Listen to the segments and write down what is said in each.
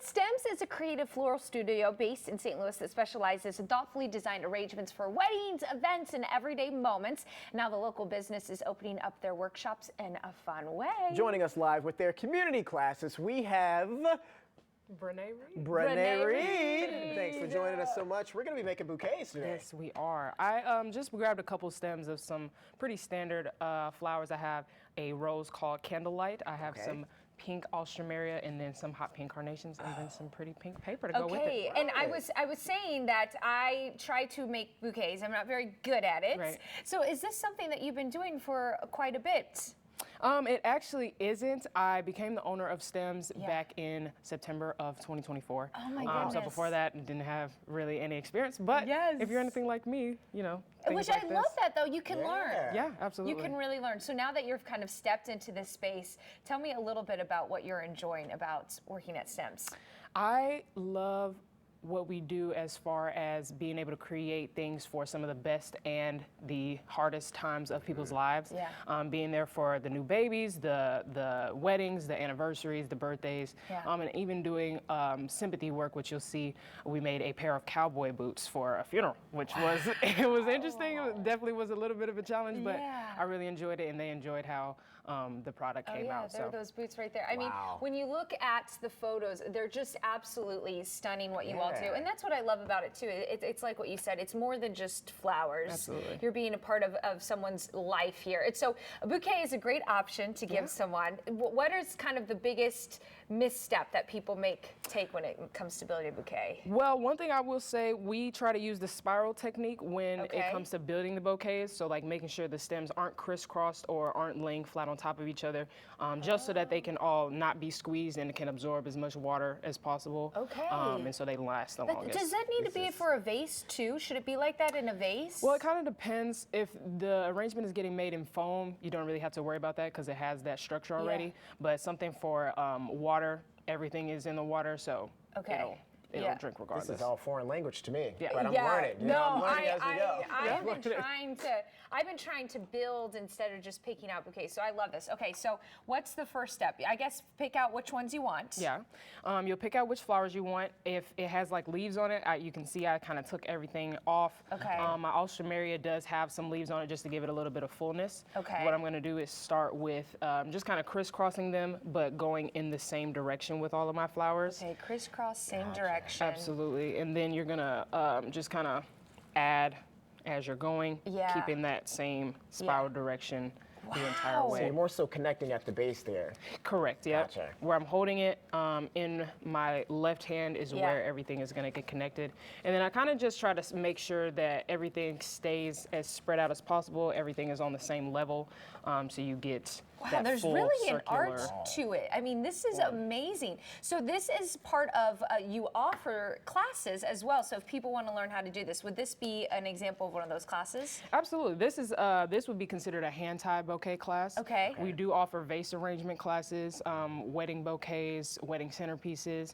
Stems is a creative floral studio based in St. Louis that specializes in thoughtfully designed arrangements for weddings, events, and everyday moments. Now the local business is opening up their workshops in a fun way. Joining us live with their community classes, we have Brene Reed. Brene Reed. Thanks for joining us so much. We're going to be making bouquets today. Yes, we are. I just grabbed a couple stems of some pretty standard flowers. I have a rose called Candlelight. I have some pink alstroemeria, and then some hot pink carnations, and then some pretty pink paper to go with it. Okay, and I was saying that I try to make bouquets. I'm not very good at it. Right. So is this something that you've been doing for quite a bit? It actually isn't. I became the owner of Stems back in September of 2024. Oh my goodness. So before that, didn't have really any experience. But if you're anything like me, you know, Which I love that though, you can learn. Yeah, absolutely. You can really learn. So now that you've kind of stepped into this space, tell me a little bit about what you're enjoying about working at Stems. I love what we do as far as being able to create things for some of the best and the hardest times of people's lives. Being there for the new babies, the weddings, the anniversaries, the birthdays, and even doing sympathy work, which you'll see we made a pair of cowboy boots for a funeral, which was, it was interesting. It definitely was a little bit of a challenge, but I really enjoyed it, and they enjoyed how the product came out. There are those boots right there. I mean, when you look at the photos, they're just absolutely stunning what you all do. And that's what I love about it too. It's like what you said, it's more than just flowers. Absolutely. You're being a part of someone's life here. And so a bouquet is a great option to give someone. What is kind of the biggest misstep that people take when it comes to building a bouquet? Well, one thing I will say, we try to use the spiral technique when it comes to building the bouquets. So like making sure the stems aren't crisscrossed or aren't laying flat on top of each other, just so that they can all not be squeezed and can absorb as much water as possible. And so they last the longest. Does that need to be for a vase too? Should it be like that in a vase? Well, it kind of depends. If the arrangement is getting made in foam, you don't really have to worry about that because it has that structure already. But something for water, everything is in the water, so it'll drink regardless. This is all foreign language to me, Yeah. but I'm learning. I'm learning as we go. I've been trying to build instead of just picking out bouquets, so I love this. Okay, so what's the first step? I guess pick out which ones you want. Yeah, you'll pick out which flowers you want. If it has like leaves on it, you can see I kind of took everything off. My alstroemeria does have some leaves on it just to give it a little bit of fullness. What I'm going to do is start with just kind of crisscrossing them, but going in the same direction with all of my flowers. Okay, crisscross, same direction. Absolutely, and then you're gonna just kind of add as you're going, keeping that same spiral direction the entire way. So you're more so connecting at the base there. Correct, yeah. Where I'm holding it in my left hand is where everything is gonna get connected. And then I kind of just try to make sure that everything stays as spread out as possible, everything is on the same level, so you get that there's full really circular. an art to it. I mean, this is amazing. So this is part of, you offer classes as well. So if people want to learn how to do this, would this be an example of one of those classes? Absolutely. This would be considered a hand-tied bouquet class. We do offer vase arrangement classes, wedding bouquets, wedding centerpieces,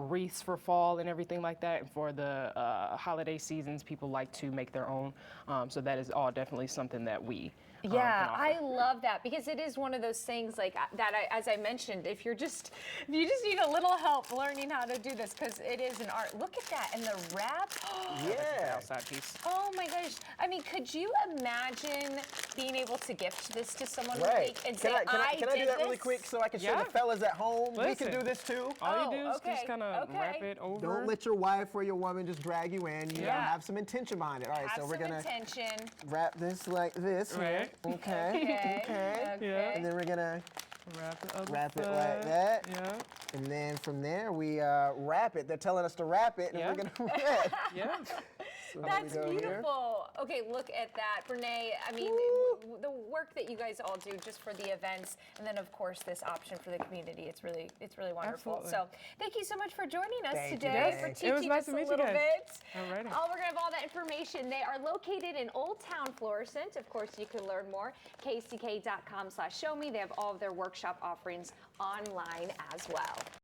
wreaths for fall and everything like that. And for the holiday seasons, people like to make their own. So that is all definitely something that we I love that because it is one of those things like that. As I mentioned, if you just need a little help learning how to do this because it is an art. Look at that and the wrap. Outside piece. Oh my gosh! I mean, could you imagine being able to gift this to someone and say, Can I do that really quick so I can show the fellas at home? We can do this too. All you do is just kind of wrap it over. Don't let your wife or your woman just drag you in. You gotta have some intention behind it. All right, so we're gonna wrap this like this. Okay. And then we're gonna wrap it like that. And then from there we wrap it. They're telling us to wrap it, and we're gonna wrap. So that's beautiful. Okay, look at that, Brene. I mean, the work that you guys all do just for the events, and then of course this option for the community. It's really wonderful. So thank you so much for joining us today, for teaching us a little bit. Alrighty. We're gonna have all that information. They are located in Old Town Florissant. Of course, you can learn more kck.com/showme. They have all of their workshop offerings online as well.